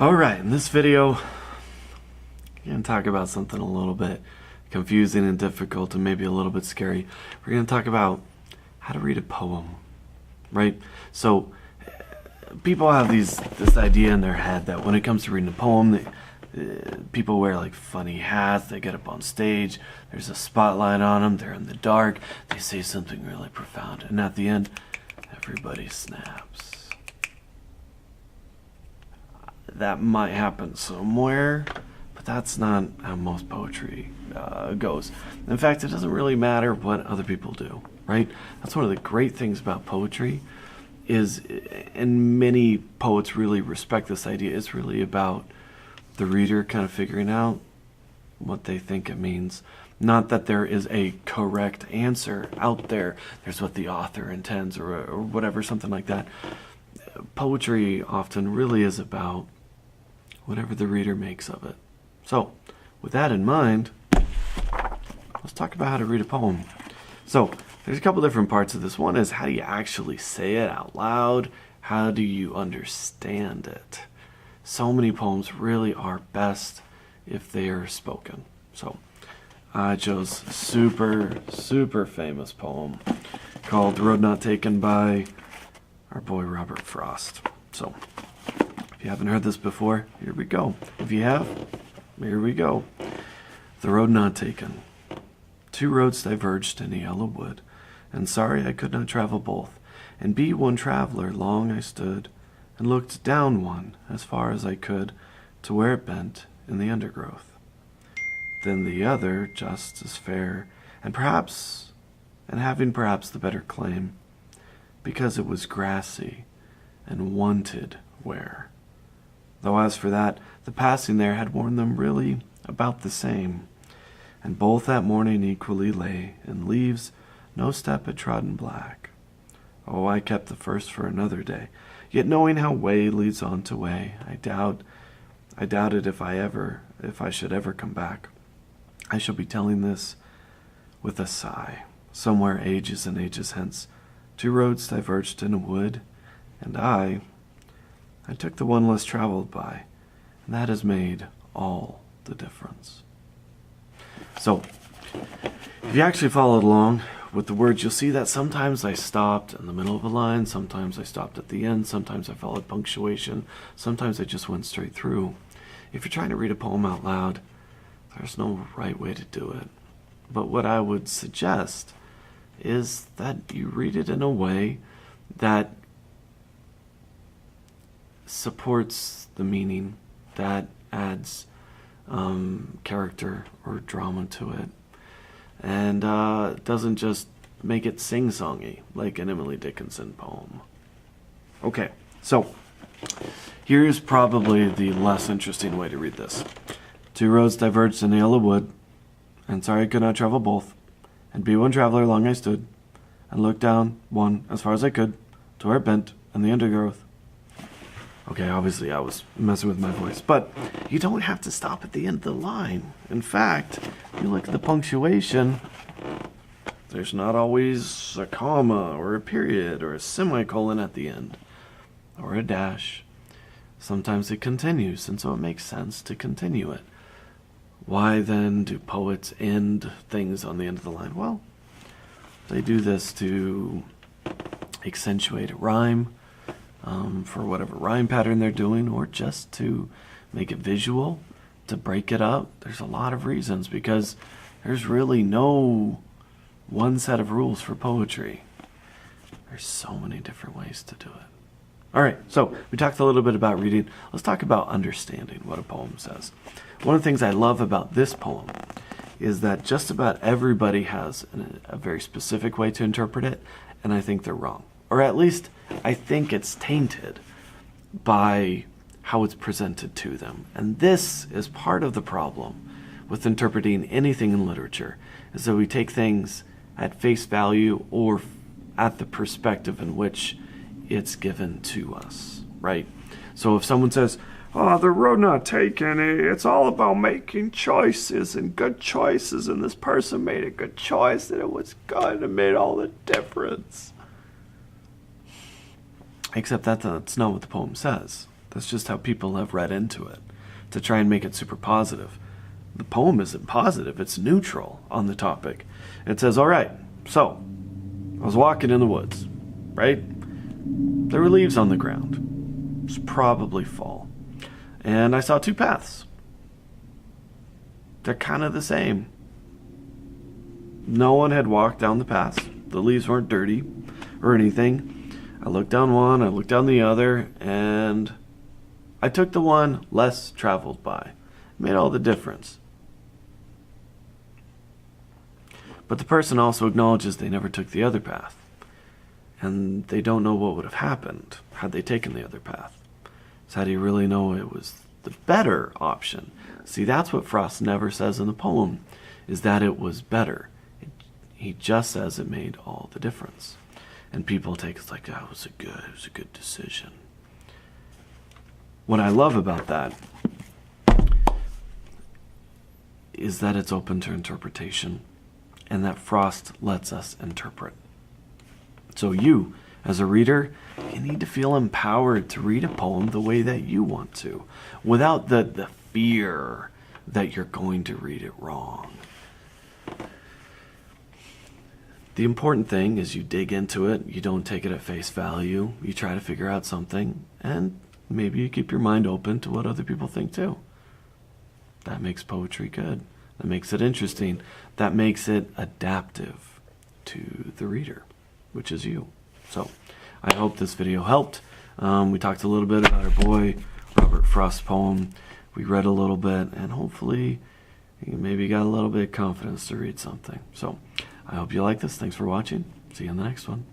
Alright, in this video, I'm going to talk about something a little bit confusing and difficult and maybe a little bit scary. We're going to talk about how to read a poem, right? So, people have this idea in their head that when it comes to reading a poem, people wear like funny hats, they get up on stage, there's a spotlight on them, they're in the dark, they say something really profound, and at the end, everybody snaps. That might happen somewhere, but that's not how most poetry goes. In fact, it doesn't really matter what other people do, right? That's one of the great things about poetry is, and many poets really respect this idea, it's really about the reader kind of figuring out what they think it means. Not that there is a correct answer out there. There's what the author intends or whatever, something like that. Poetry often really is about whatever the reader makes of it. So, with that in mind, let's talk about how to read a poem. So, there's a couple different parts of this. One is, how do you actually say it out loud? How do you understand it? So many poems really are best if they are spoken. So, I chose a super famous poem called "The Road Not Taken" by our boy Robert Frost. So, if you haven't heard this before, here we go. If you have, here we go. The road not taken. Two roads diverged in a yellow wood, and sorry I could not travel both. And be one traveler, long I stood, and looked down one as far as I could, to where it bent in the undergrowth. Then the other, just as fair, and having perhaps the better claim, because it was grassy and wanted wear. Though as for that, the passing there had worn them really about the same, and both that morning equally lay in leaves, no step had trodden black. Oh, I kept the first for another day, yet knowing how way leads on to way, I doubted if I should ever come back. I shall be telling this with a sigh. Somewhere ages and ages hence, two roads diverged in a wood, and I took the one less traveled by, and that has made all the difference. So, if you actually followed along with the words, you'll see that sometimes I stopped in the middle of a line, sometimes I stopped at the end, sometimes I followed punctuation, sometimes I just went straight through. If you're trying to read a poem out loud, there's no right way to do it. But what I would suggest is that you read it in a way that supports the meaning, that adds character or drama to it, and doesn't just make it sing-songy like an Emily Dickinson poem. Okay, so here's probably the less interesting way to read this. Two roads diverged in a yellow wood, and sorry I could not travel both, and be one traveler long I stood, and looked down one as far as I could, to where it bent in the undergrowth. Okay, obviously I was messing with my voice, but you don't have to stop at the end of the line. In fact, you look at the punctuation, there's not always a comma or a period or a semicolon at the end, or a dash. Sometimes it continues, and so it makes sense to continue it. Why then do poets end things on the end of the line? Well, they do this to accentuate a rhyme, for whatever rhyme pattern they're doing, or just to make it visual, to break it up. There's a lot of reasons, because there's really no one set of rules for poetry. There's so many different ways to do it. Alright, so we talked a little bit about reading. Let's talk about understanding what a poem says. One of the things I love about this poem is that just about everybody has a very specific way to interpret it, and I think they're wrong. Or at least, I think it's tainted by how it's presented to them. And this is part of the problem with interpreting anything in literature, is that we take things at face value or at the perspective in which it's given to us, right? So if someone says, "Oh, the road not taken, it's all about making choices and good choices, and this person made a good choice and it was good and it made all the difference." Except that's not what the poem says. That's just how people have read into it, to try and make it super positive. The poem isn't positive, it's neutral on the topic. It says, all right, so I was walking in the woods, right? There were leaves on the ground. It's probably fall. And I saw two paths. They're kind of the same. No one had walked down the paths. The leaves weren't dirty or anything. I looked down one, I looked down the other, and I took the one less traveled by. It made all the difference. But the person also acknowledges they never took the other path. And they don't know what would have happened had they taken the other path. So how do you really know it was the better option? See, that's what Frost never says in the poem, is that it was better. He just says it made all the difference. And people take it like, oh, it was a good decision. What I love about that is that it's open to interpretation, and that Frost lets us interpret. So you, as a reader, you need to feel empowered to read a poem the way that you want to, without the fear that you're going to read it wrong. The important thing is you dig into it, you don't take it at face value, you try to figure out something, and maybe you keep your mind open to what other people think too. That makes poetry good. That makes it interesting. That makes it adaptive to the reader, which is you. So I hope this video helped. We talked a little bit about our boy Robert Frost's poem. We read a little bit, and hopefully you maybe got a little bit of confidence to read something. So I hope you like this. Thanks for watching. See you in the next one.